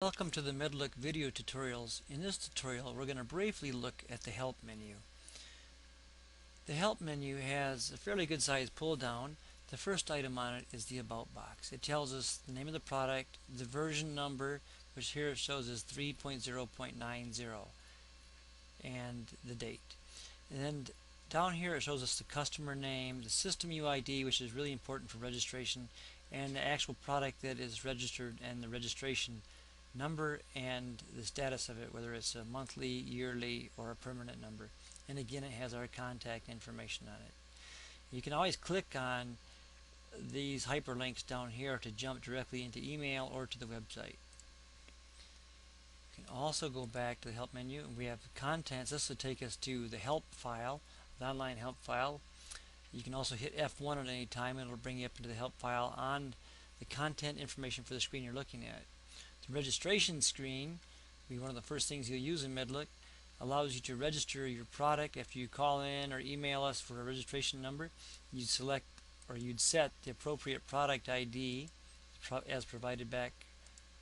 Welcome to the Medlook video tutorials. In this tutorial we're going to briefly look at the help menu. The help menu has a fairly good sized pull down. The first item on it is the about box. It tells us the name of the product, the version number, which here it shows as 3.0.90, and the date. And then down here it shows us the customer name, the system UID, which is really important for registration, and the actual product that is registered and the registration number and the status of it, whether it's a monthly, yearly, or a permanent number. And again, it has our contact information on it. You can always click on these hyperlinks down here to jump directly into email or to the website. You can also go back to the help menu and we have contents. This will take us to the help file, the online help file. You can also hit F1 at any time and it'll bring you up into the help file on the content information for the screen you're looking at. The registration screen will be one of the first things you'll use in Medlook. Allows you to register your product after you call in or email us for a registration number. You'd select or you'd set the appropriate product ID as provided back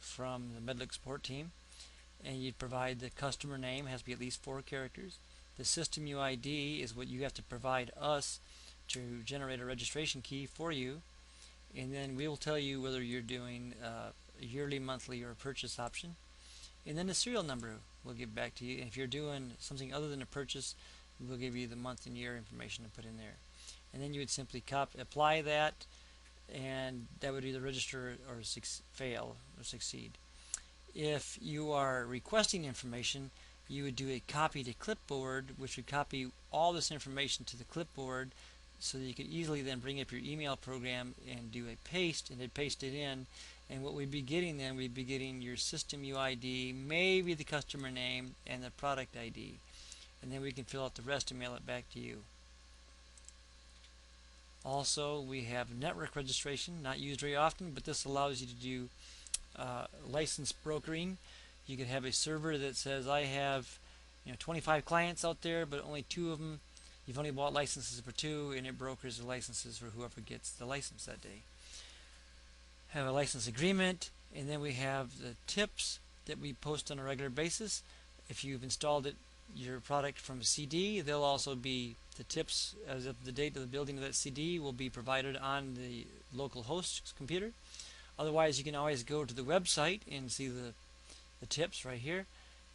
from the Medlook support team, and you'd provide the customer name, has to be at least 4 characters. The system UID is what you have to provide us to generate a registration key for you, and then we will tell you whether you're doing a yearly, monthly, or a purchase option. And then the serial number we'll give back to you. And if you're doing something other than a purchase, we'll give you the month and year information to put in there. And then you would simply apply that, and that would either register or fail or succeed. If you are requesting information, you would do a copy to clipboard, which would copy all this information to the clipboard so that you could easily then bring up your email program and do a paste, and then paste it in. And what we'd be getting then, we'd be getting your system UID, maybe the customer name, and the product ID. And then we can fill out the rest and mail it back to you. Also, we have network registration, not used very often, but this allows you to do license brokering. You could have a server that says, I have 25 clients out there, but only 2 of them, you've only bought licenses for 2, and it brokers the licenses for whoever gets the license that day. Have a license agreement, and then we have the tips that we post on a regular basis. If you've installed your product from a CD, they'll also be the tips as of the date of the building of that CD will be provided on the local host's computer. Otherwise, you can always go to the website and see the tips right here.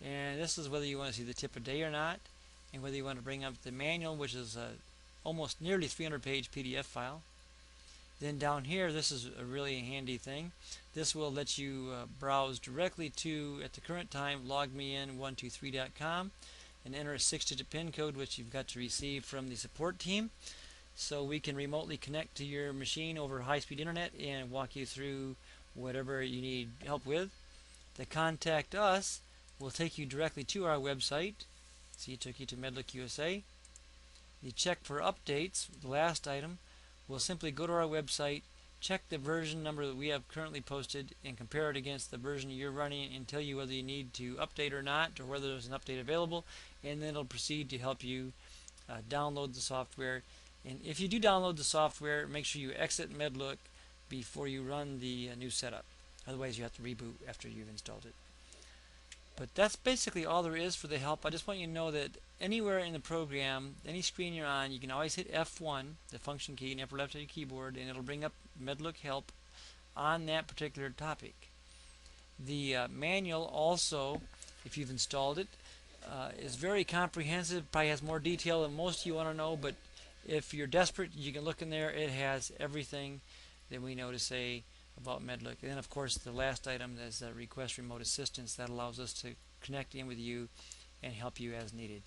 And this is whether you want to see the tip a day or not, and whether you want to bring up the manual, which is a almost nearly 300-page PDF file. Then down here, this is a really handy thing. This will let you browse directly to, at the current time, logmein123.com and enter a 6-digit PIN code, which you've got to receive from the support team. So we can remotely connect to your machine over high-speed internet and walk you through whatever you need help with. The Contact Us will take you directly to our website. See, it took you to Medlook USA. The Check for Updates, the last item, we'll simply go to our website, check the version number that we have currently posted, and compare it against the version you're running and tell you whether you need to update or not, or whether there's an update available, and then it'll proceed to help you download the software. And if you do download the software, make sure you exit Medlook before you run the new setup. Otherwise, you have to reboot after you've installed it. But that's basically all there is for the help. I just want you to know that anywhere in the program, any screen you're on, you can always hit F1, the function key, in the upper left of your keyboard, and it'll bring up Medlook Help on that particular topic. The manual also, if you've installed it, is very comprehensive, probably has more detail than most of you want to know, but if you're desperate, you can look in there. It has everything that we know to say about Medlook. And then of course the last item is request remote assistance. That allows us to connect in with you and help you as needed.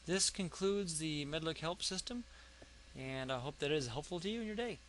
This concludes the Medlook Help system, and I hope that is helpful to you in your day.